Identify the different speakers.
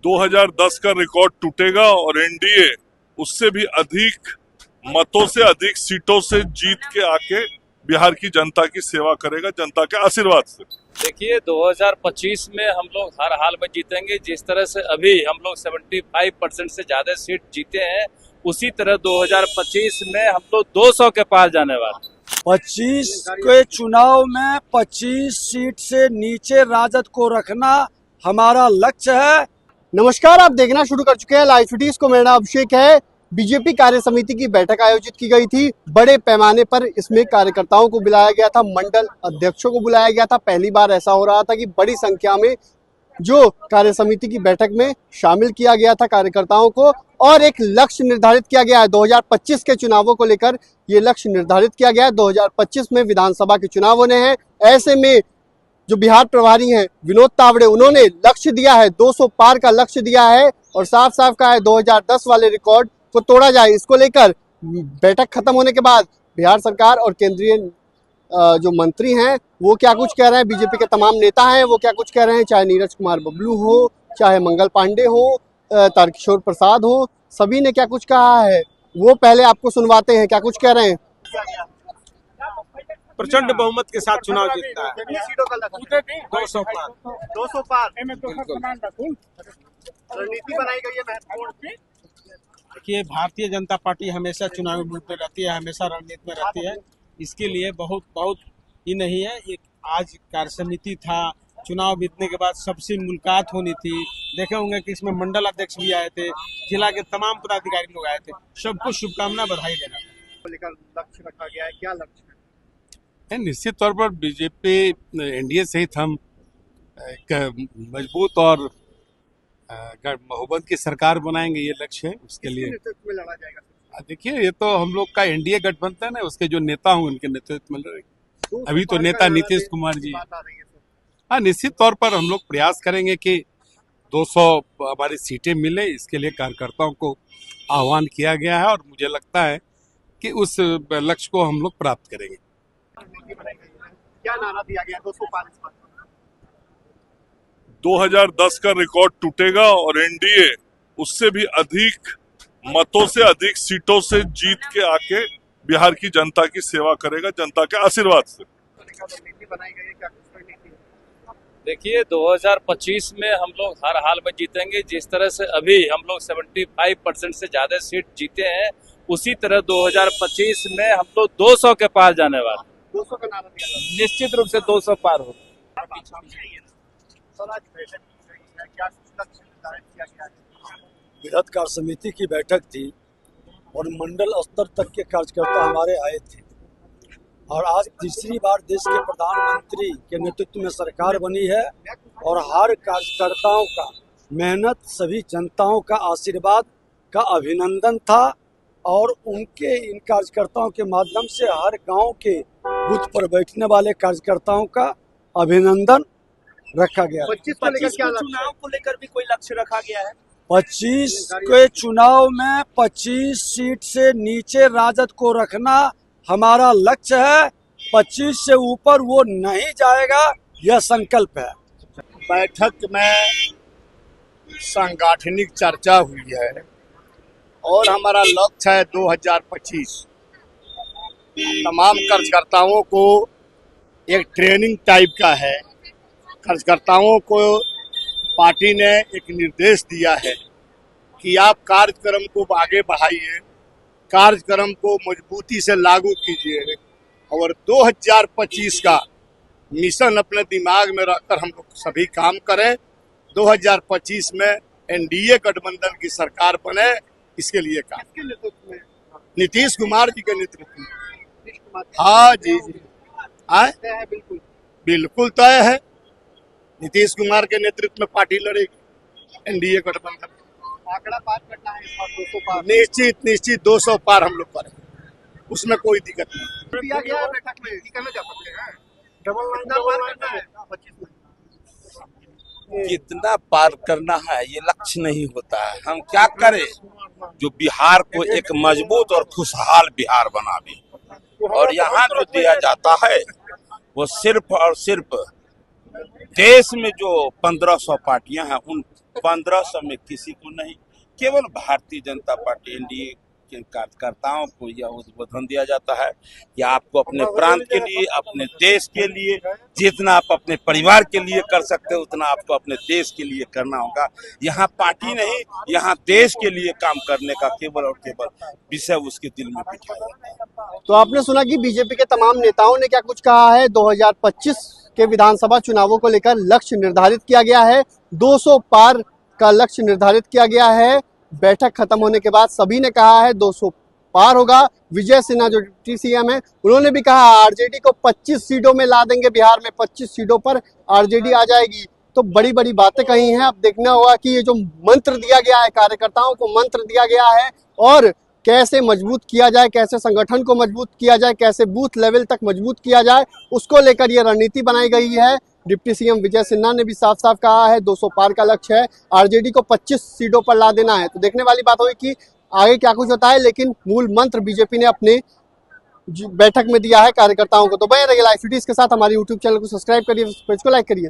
Speaker 1: 2010 का रिकॉर्ड टूटेगा और एनडीए उससे भी अधिक मतों से, अधिक सीटों से जीत के आके बिहार की जनता की सेवा करेगा, जनता के आशीर्वाद से।
Speaker 2: देखिए 2025 में हम लोग हर हाल में जीतेंगे। जिस तरह से अभी हम लोग 75% से ज्यादा सीट जीते हैं, उसी तरह 2025 में हम लोग 200 के पार जाने वाले।
Speaker 3: 25 के चुनाव में 25 सीट से नीचे राजद को रखना हमारा लक्ष्य है।
Speaker 4: नमस्कार, आप देखना शुरू कर चुके हैं लाइव सिटीज को। मेरा नाम अभिषेक है। बीजेपी कार्य समिति की बैठक आयोजित की गई थी। बड़े पैमाने पर इसमें कार्यकर्ताओं को बुलाया गया था, मंडल अध्यक्षों को बुलाया गया था। पहली बार ऐसा हो रहा था कि बड़ी संख्या में जो कार्य समिति की बैठक में शामिल किया गया था कार्यकर्ताओं को, और एक लक्ष्य निर्धारित किया गया है 2025 के चुनावों को लेकर। ये लक्ष्य निर्धारित किया गया है। 2025 में विधानसभा के चुनाव होने हैं। ऐसे में जो बिहार प्रभारी हैं विनोद तावड़े, उन्होंने लक्ष्य दिया है, 200 पार का लक्ष्य दिया है और साफ साफ कहा है 2010 वाले रिकॉर्ड को तोड़ा जाए। इसको लेकर बैठक खत्म होने के बाद बिहार सरकार और केंद्रीय जो मंत्री हैं वो क्या कुछ कह रहे हैं, बीजेपी के तमाम नेता हैं वो क्या कुछ कह रहे हैं, चाहे नीरज कुमार बबलू हो, चाहे मंगल पांडे हो, तारकिशोर प्रसाद हो, सभी ने क्या कुछ कहा है वो पहले आपको सुनवाते हैं। क्या कुछ कह रहे हैं।
Speaker 5: प्रचंड बहुमत के साथ चुनाव जीतता है। 200 पार।
Speaker 4: 200 पार। रणनीति बनाई गई है महत्वपूर्ण।
Speaker 5: देखिए, भारतीय जनता पार्टी हमेशा चुनावी मूड में रहती है, हमेशा रणनीति में रहती है। इसके लिए बहुत ही नहीं है। एक आज कार्य समिति था, चुनाव बीतने के बाद सबसे मुलाकात होनी थी। देखे होंगे कि इसमें मंडल अध्यक्ष भी आए थे, जिला के तमाम पदाधिकारी लोग आए थे। सबको शुभकामना, बधाई देना।
Speaker 4: लेकर लक्ष्य रखा गया है, क्या लक्ष्य है?
Speaker 6: निश्चित तौर पर बीजेपी एनडीए सहित हम एक मजबूत और बहुमत की सरकार बनाएंगे, ये लक्ष्य है। उसके लिए
Speaker 4: नेतृत्व में लड़ा जाएगा।
Speaker 6: देखिए, ये तो हम लोग का एनडीए गठबंधन है, उसके जो नेता हों उनके नेतृत्व में लड़ेंगे। अभी तो नेता नीतीश कुमार जी। हाँ, निश्चित तौर पर हम लोग प्रयास करेंगे कि 200 हमारी सीटें मिले। इसके लिए कार्यकर्ताओं को आह्वान किया गया है और मुझे लगता है कि उस लक्ष्य को हम लोग प्राप्त करेंगे।
Speaker 4: क्या नारा दिया गया 200 पार इस बार?
Speaker 1: 2010 का रिकॉर्ड टूटेगा और एनडीए उससे भी अधिक मतों से, अधिक सीटों से जीत के आके बिहार की जनता की सेवा करेगा, जनता के आशीर्वाद से।
Speaker 4: बनाई गई है, क्या कुछ रणनीति है?
Speaker 2: देखिए 2025 में हम लोग हर हाल में जीतेंगे। जिस तरह से अभी हम लोग 75% से ज्यादा सीट जीते हैं, उसी तरह 2025 में हम लोग 200 के पार जाने वाले।
Speaker 4: 200 का नारा दिया गया।
Speaker 2: निश्चित रूप से 200 पार हो।
Speaker 3: वृहद कार्य समिति की बैठक थी और मंडल स्तर तक के कार्यकर्ता हमारे आए थे, और आज तीसरी बार देश के प्रधानमंत्री के नेतृत्व में सरकार बनी है और हर कार्यकर्ताओं का मेहनत, सभी जनताओं का आशीर्वाद का अभिनंदन था। और उनके इन कार्यकर्ताओं के माध्यम से हर गांव के बूथ पर बैठने वाले कार्यकर्ताओं का अभिनंदन रखा गया।
Speaker 4: 25 को लेकर क्या
Speaker 5: चुनाव को लेकर भी कोई लक्ष्य रखा गया है?
Speaker 3: 25 के चुनाव में 25 सीट से नीचे राजद को रखना हमारा लक्ष्य है। 25 से ऊपर वो नहीं जाएगा, यह संकल्प है।
Speaker 7: बैठक में सांगठनिक चर्चा हुई है और हमारा लक्ष्य है 2025 तमाम कार्यकर्ताओं को एक ट्रेनिंग टाइप का है। कार्यकर्ताओं को पार्टी ने एक निर्देश दिया है कि आप कार्यक्रम को आगे बढ़ाइए, कार्यक्रम को मजबूती से लागू कीजिए और 2025 का मिशन अपने दिमाग में रखकर हम लोग सभी काम करें। 2025 में एनडीए गठबंधन की सरकार बने, इसके लिए काम। नीतीश कुमार जी के नेतृत्व में। हाँ जी जी, बिल्कुल तय है। नीतीश कुमार के नेतृत्व में पार्टी लड़ेगी एनडीए गठबंधन।
Speaker 4: आंकड़ा पार करना है इस बार 200 पार।
Speaker 7: निश्चित 200 पार हम लोग करेंगे, उसमें कोई दिक्कत नहीं।
Speaker 4: दिया गया है बैठक में कि कहना जा सकते हैं डबल पार करना है 25 में।
Speaker 8: कितना पार करना है ये लक्ष्य नहीं होता है। हम क्या करें जो बिहार को एक मजबूत और खुशहाल बिहार बनावे। और यहाँ जो दिया जाता है वो सिर्फ और सिर्फ देश में जो 1500 पार्टियां हैं उन 1500 में किसी को नहीं, केवल भारतीय जनता पार्टी एनडीए के कार्यकर्ताओं को यह उद्बोधन दिया जाता है कि आपको अपने प्रांत के लिए, अपने देश के लिए जितना आप अपने परिवार के लिए कर सकते हो उतना आपको अपने देश के लिए करना होगा। यहाँ पार्टी नहीं, यहाँ देश के लिए काम करने का केवल और केवल विषय उसके दिल में बिठाया जाता है।
Speaker 4: तो आपने सुना कि बीजेपी के तमाम नेताओं ने क्या कुछ कहा है। 2025 के विधानसभा चुनावों को लेकर लक्ष्य निर्धारित किया गया है, 200 पार का लक्ष्य निर्धारित किया गया है। बैठक खत्म होने के बाद सभी ने कहा है 200 पार होगा। विजय सिन्हा जो डिप्टी सीएम है उन्होंने भी कहा आरजेडी को 25 सीटों में ला देंगे, बिहार में 25 सीटों पर आरजेडी आ जाएगी। तो बड़ी बड़ी बातें कही हैं। अब देखना होगा कि ये जो मंत्र दिया गया है, कार्यकर्ताओं को मंत्र दिया गया है और कैसे मजबूत किया जाए, कैसे संगठन को मजबूत किया जाए, कैसे बूथ लेवल तक मजबूत किया जाए, उसको लेकर ये रणनीति बनाई गई है। डिप्टी सीएम विजय सिन्हा ने भी साफ साफ कहा है 200 पार का लक्ष्य है, आरजेडी को 25 सीटों पर ला देना है। तो देखने वाली बात होगी कि आगे क्या कुछ होता है, लेकिन मूल मंत्र बीजेपी ने अपने बैठक में दिया है कार्यकर्ताओं को। तो बने रहिए लाइव सिटीज के साथ, हमारे यूट्यूब चैनल को सब्सक्राइब करिए, पेज को लाइक करिए।